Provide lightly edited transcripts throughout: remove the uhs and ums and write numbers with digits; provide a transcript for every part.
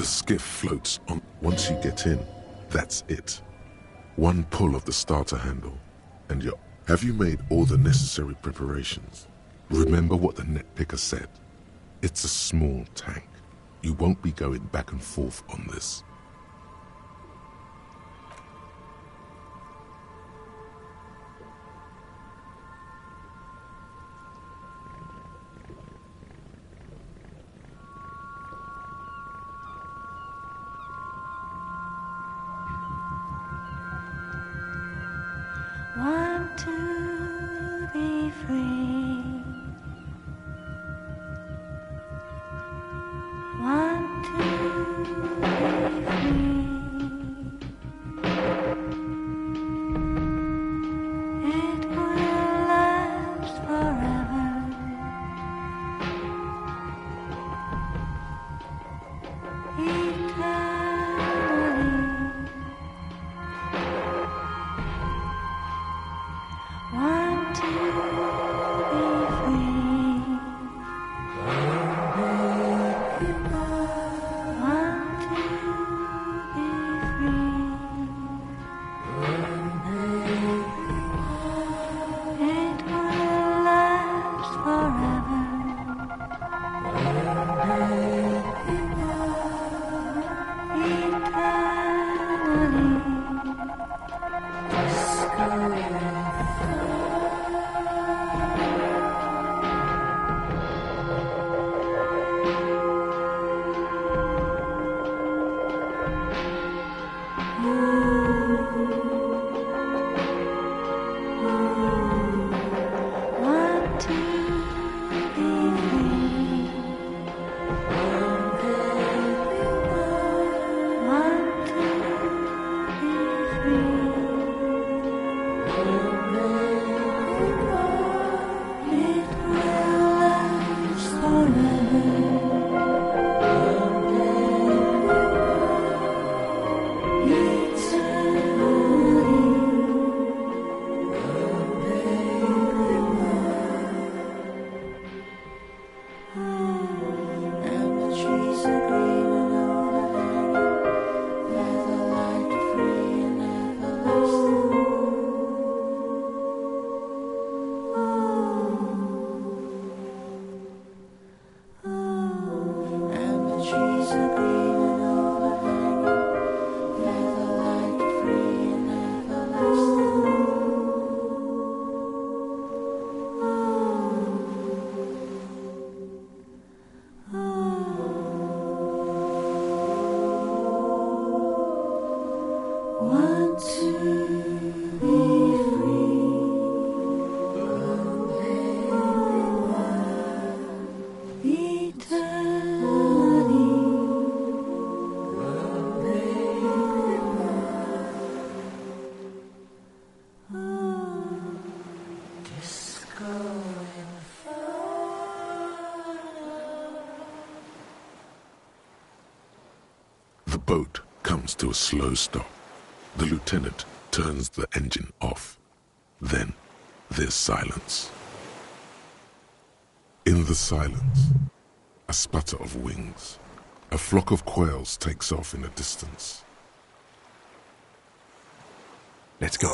The skiff floats on. Once you get in, that's it. One pull of the starter handle, and you're... Have you made all the necessary preparations? Remember what the net picker said. It's a small tank. You won't be going back and forth on this. Want to be free. Want to be free. It will last forever. Eternally. Want to be free. Want to be free. It will last forever. Want to be free. Want to be free. It will last Want to be free. The boat comes to a slow stop. The lieutenant turns the engine off. Then there's silence. In the silence, a sputter of wings. A flock of quails takes off in the distance. Let's go.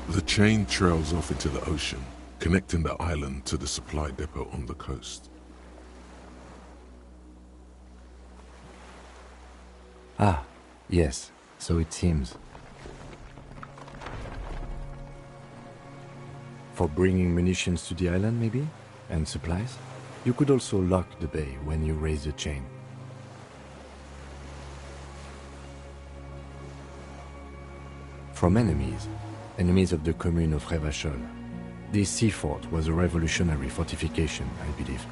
The chain trails off into the ocean, connecting the island to the supply depot on the coast. Ah, yes, so it seems. For bringing munitions to the island, maybe? And supplies? You could also lock the bay when you raise the chain. From enemies of the commune of Revachol. This sea fort was a revolutionary fortification, I believe.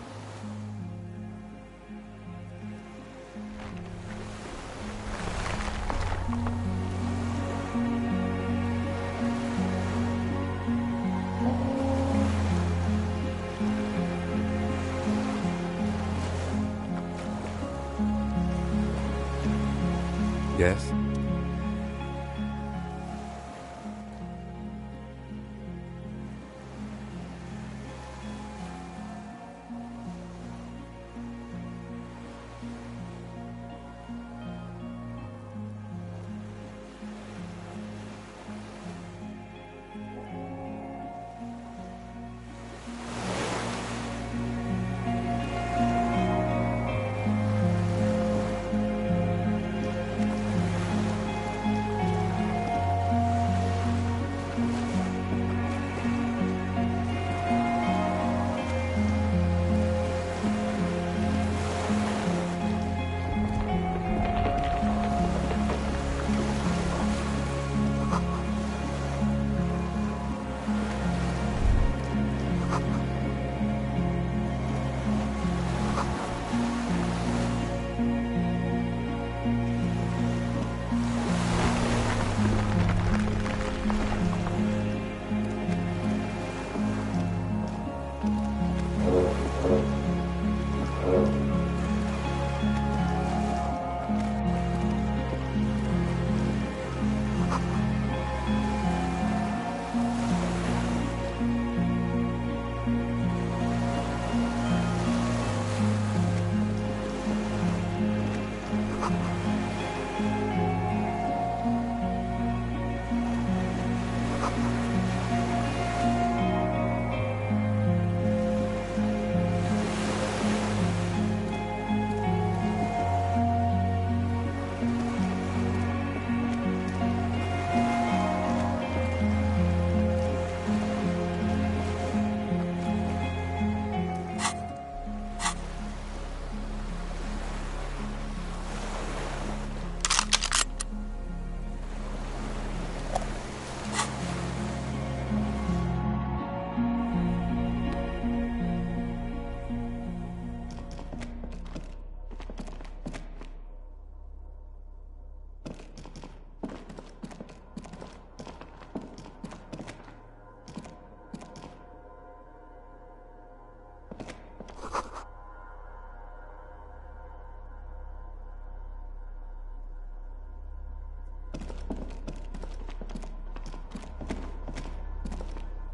Yes?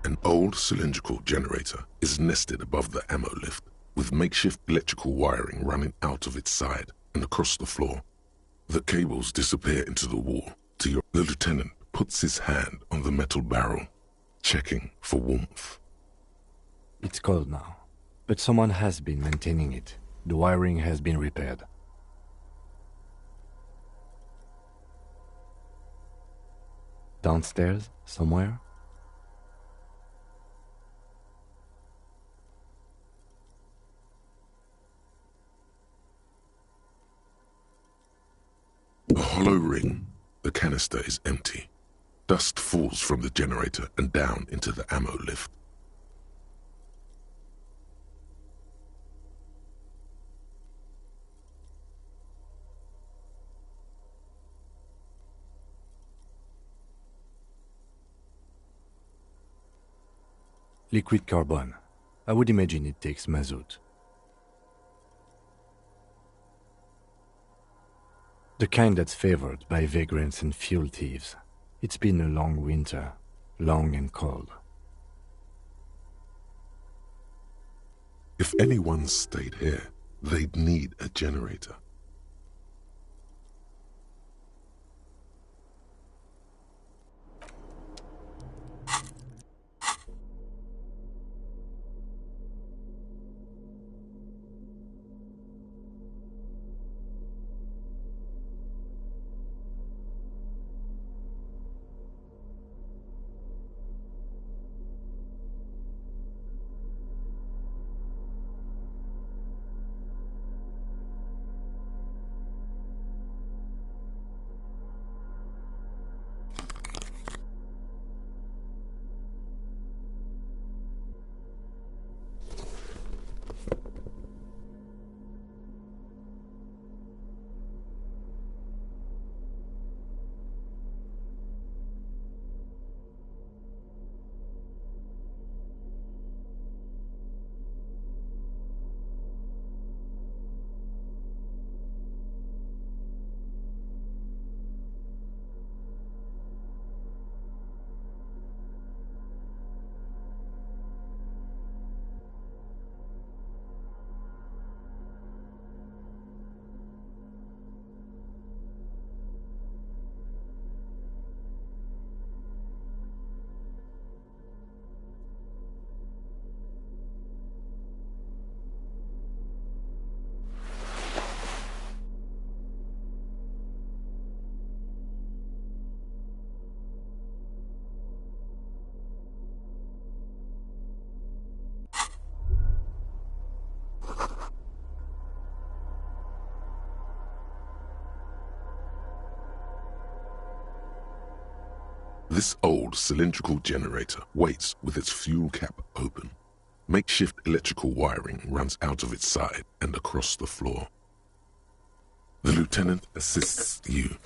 An old cylindrical generator is nested above the ammo lift, with makeshift electrical wiring running out of its side and across the floor. The cables disappear into the wall. The lieutenant puts his hand on the metal barrel, checking for warmth. It's cold now, but someone has been maintaining it. The wiring has been repaired. Downstairs, somewhere? A hollow ring. The canister is empty. Dust falls from the generator and down into the ammo lift. Liquid carbon. I would imagine it takes mazout. The kind that's favored by vagrants and fuel thieves. It's been a long winter, long and cold. If anyone stayed here, they'd need a generator. This old cylindrical generator waits with its fuel cap open. Makeshift electrical wiring runs out of its side and across the floor. The lieutenant assists you,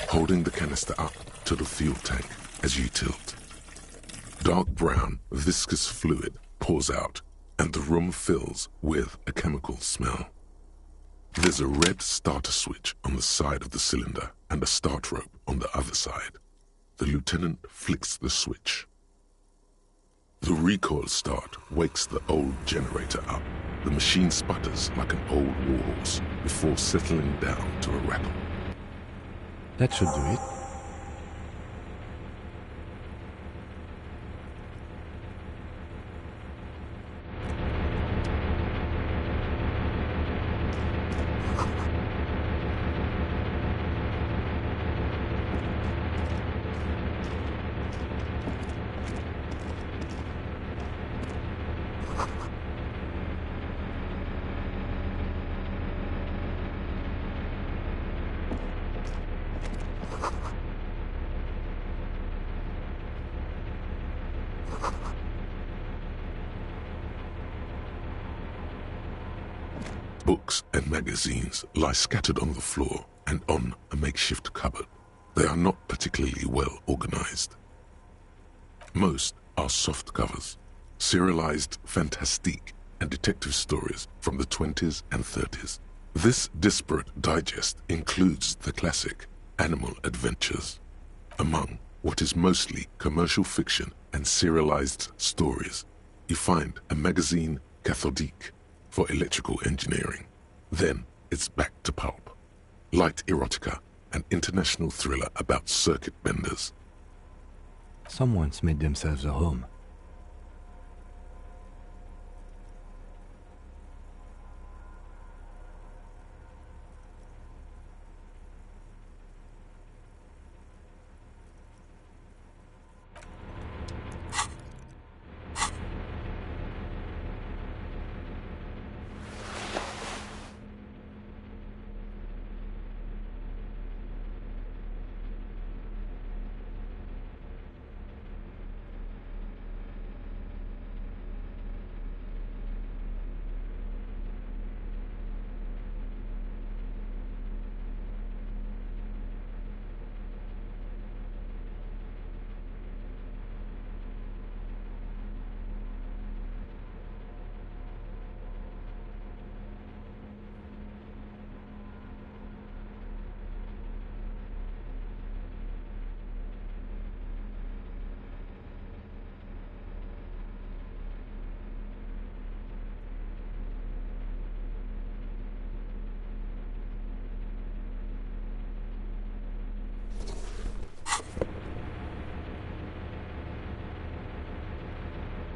holding the canister up to the fuel tank as you tilt. Dark brown, viscous fluid pours out, and the room fills with a chemical smell. There's a red starter switch on the side of the cylinder and a start rope on the other side. The lieutenant flicks the switch. The recoil start wakes the old generator up. The machine sputters like an old warhorse before settling down to a rattle. That should do it. Books and magazines lie scattered on the floor and on a makeshift cupboard. They are not particularly well organized. Most are soft covers, serialized fantastique and detective stories from the 20s and 30s. This disparate digest includes the classic Animal Adventures. Among what is mostly commercial fiction and serialized stories, you find a magazine cathodique for electrical engineering. Then it's back to pulp. Light erotica, an international thriller about circuit benders. Someone's made themselves a home.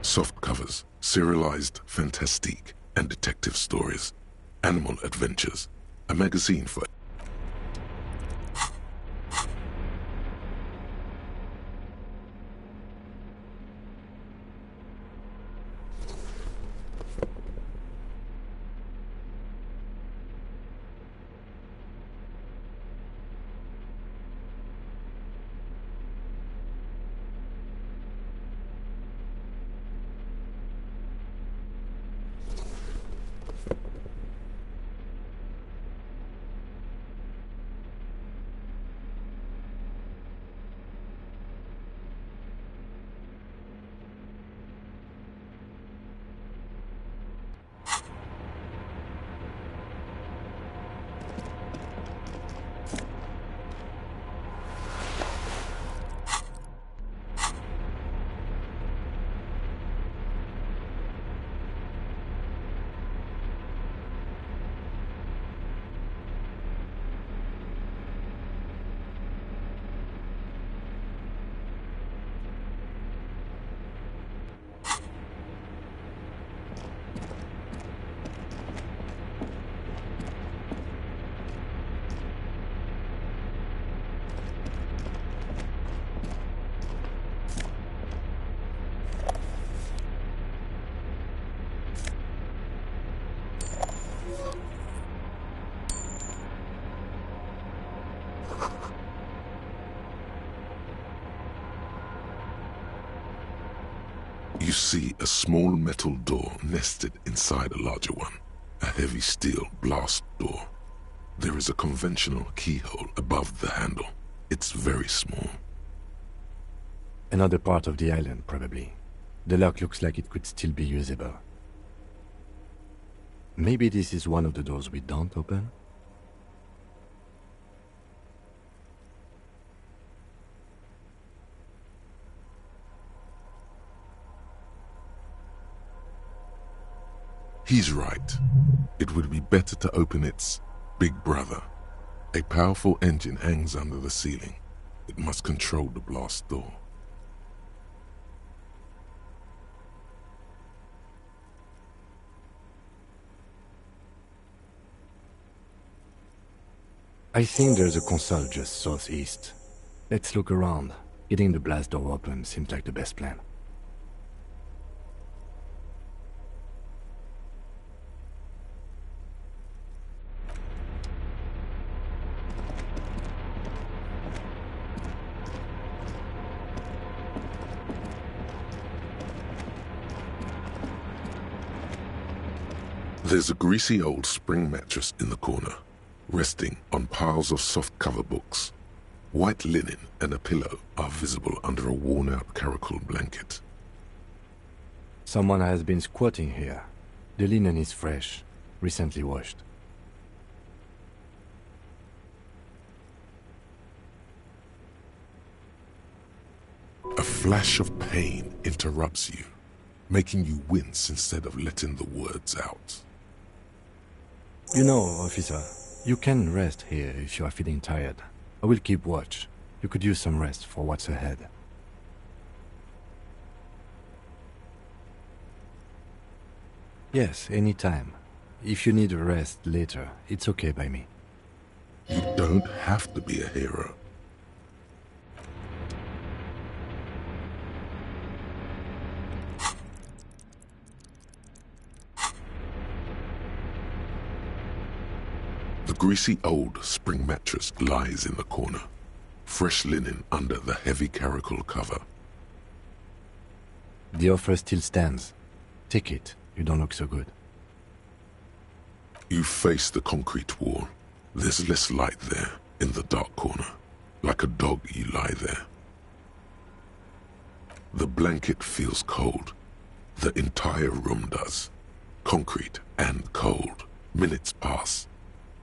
Soft covers, serialized fantastique and detective stories. Animal Adventures, a magazine for You see a small metal door nested inside a larger one, a heavy steel blast door. There is a conventional keyhole above the handle. It's very small. Another part of the island, probably. The lock looks like it could still be usable. Maybe this is one of the doors we don't open? He's right. It would be better to open its big brother. A powerful engine hangs under the ceiling. It must control the blast door. I think there's a console just southeast. Let's look around. Getting the blast door open seems like the best plan. There's a greasy old spring mattress in the corner, resting on piles of soft cover books. White linen and a pillow are visible under a worn-out caracal blanket. Someone has been squatting here. The linen is fresh, recently washed. A flash of pain interrupts you, making you wince instead of letting the words out. You know, officer, you can rest here if you are feeling tired. I will keep watch. You could use some rest for what's ahead. Yes, anytime. If you need a rest later, it's okay by me. You don't have to be a hero. The greasy old spring mattress lies in the corner, fresh linen under the heavy caracal cover. The offer still stands. Take it. You don't look so good. You face the concrete wall. There's less light there, in the dark corner. Like a dog, you lie there. The blanket feels cold. The entire room does. Concrete and cold. Minutes pass.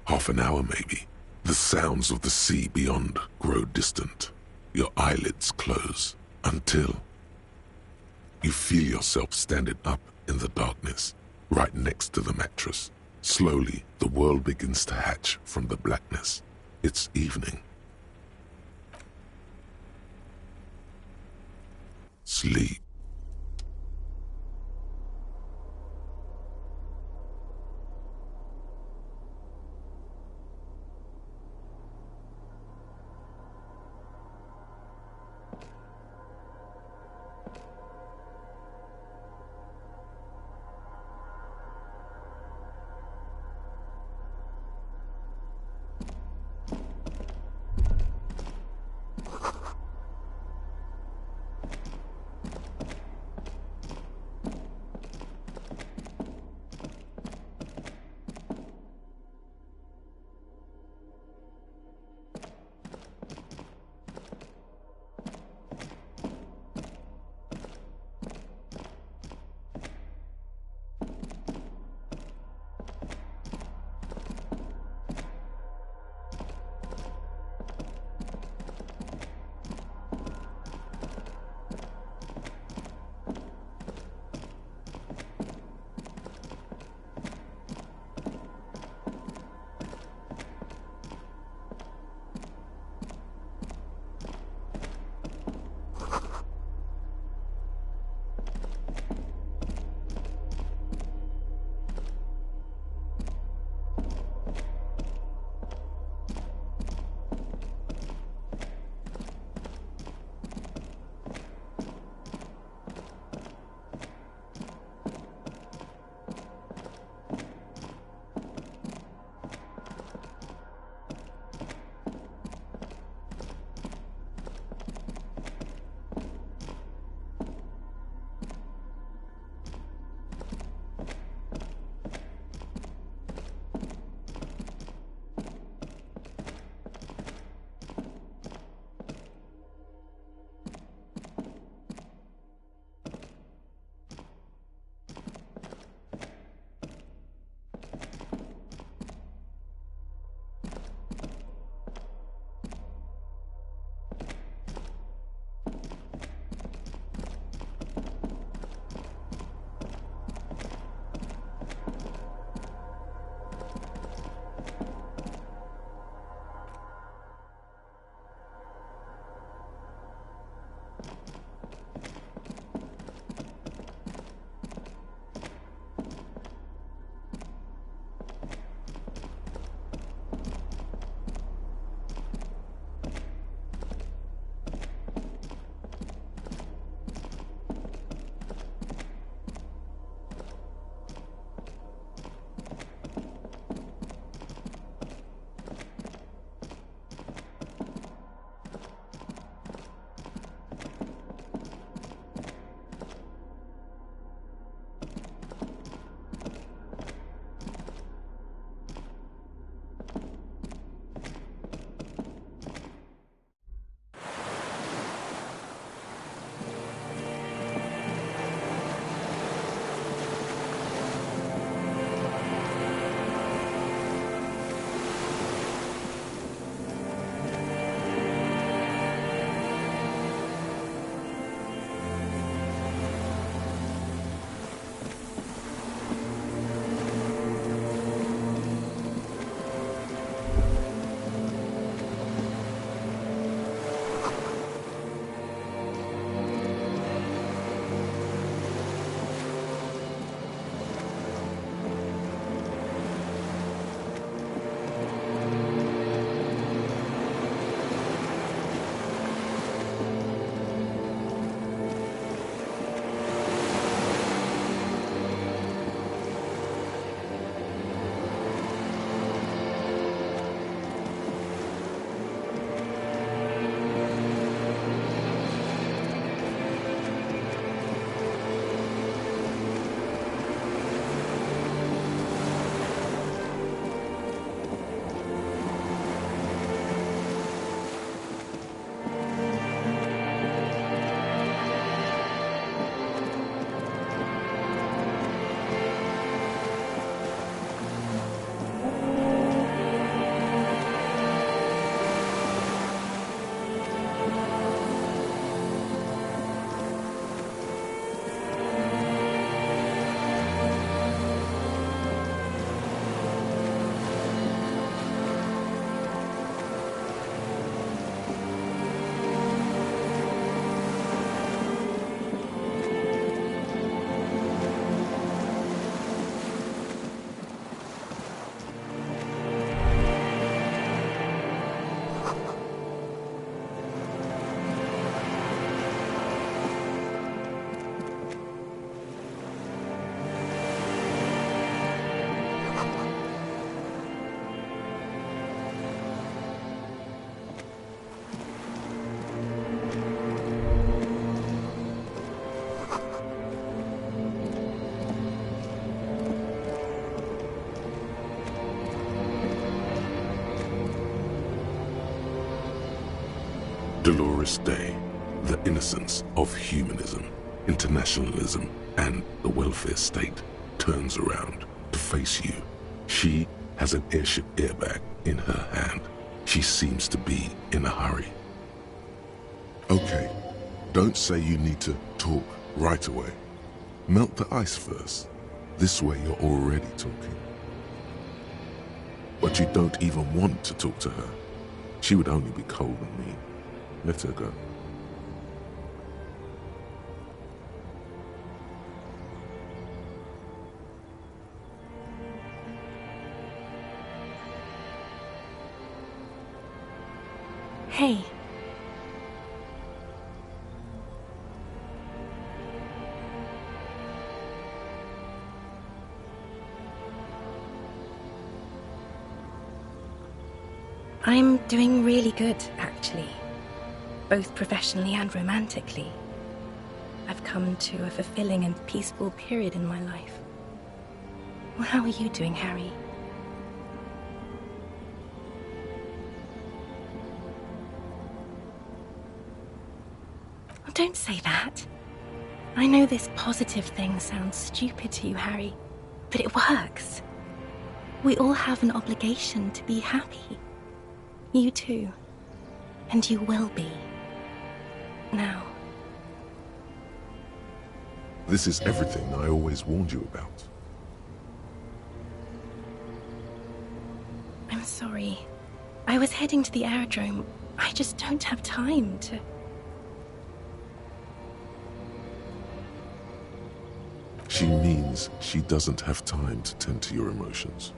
Half an hour maybe. The sounds of the sea beyond grow distant. Your eyelids close until you feel yourself standing up in the darkness, right next to the mattress. Slowly, the world begins to hatch from the blackness. It's evening. Sleep. Dolores Day, the innocence of humanism, internationalism, and the welfare state, turns around to face you. She has an airship airbag in her hand. She seems to be in a hurry. Okay, don't say you need to talk right away. Melt the ice first. This way you're already talking. But you don't even want to talk to her. She would only be cold and mean. Let her go. Hey. I'm doing really good, actually. Both professionally and romantically. I've come to a fulfilling and peaceful period in my life. Well, how are you doing, Harry? Oh, don't say that. I know this positive thing sounds stupid to you, Harry, but it works. We all have an obligation to be happy. You too. And you will be. Now. This is everything I always warned you about. I'm sorry. I was heading to the aerodrome. I just don't have time to... She means she doesn't have time to tend to your emotions.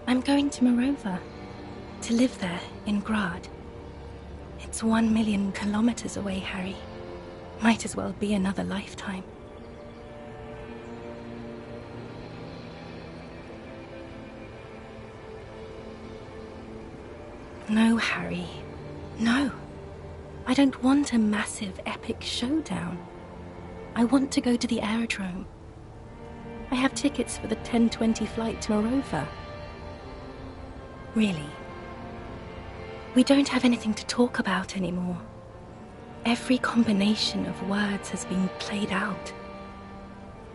I'm going to Morova, to live there in Grad. It's 1 million kilometers away, Harry. Might as well be another lifetime. No, Harry. No. I don't want a massive, epic showdown. I want to go to the aerodrome. I have tickets for the 10:20 flight to Morova. Really. We don't have anything to talk about anymore. Every combination of words has been played out.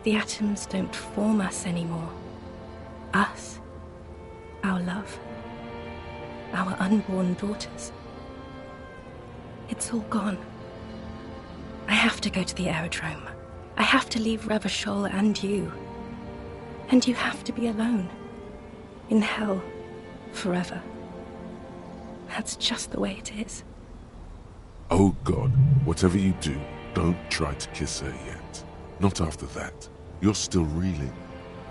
The atoms don't form us anymore. Us. Our love. Our unborn daughters. It's all gone. I have to go to the aerodrome. I have to leave Revachol and you. And you have to be alone. In hell. Forever. That's just the way it is. Oh God, whatever you do, don't try to kiss her yet. Not after that. You're still reeling.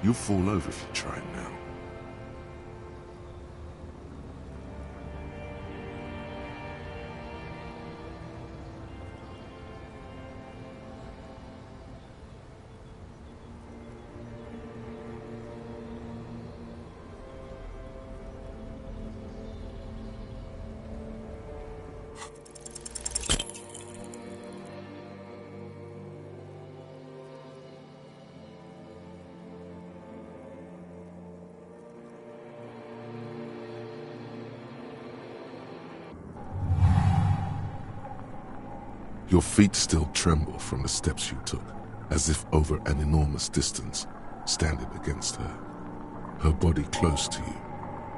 You'll fall over if you try now. Your feet still tremble from the steps you took, as if over an enormous distance, standing against her. Her body close to you,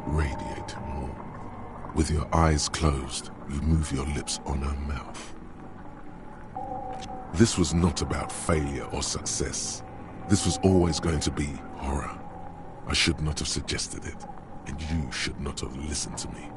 radiating warmth. With your eyes closed, you move your lips on her mouth. This was not about failure or success. This was always going to be horror. I should not have suggested it, and you should not have listened to me.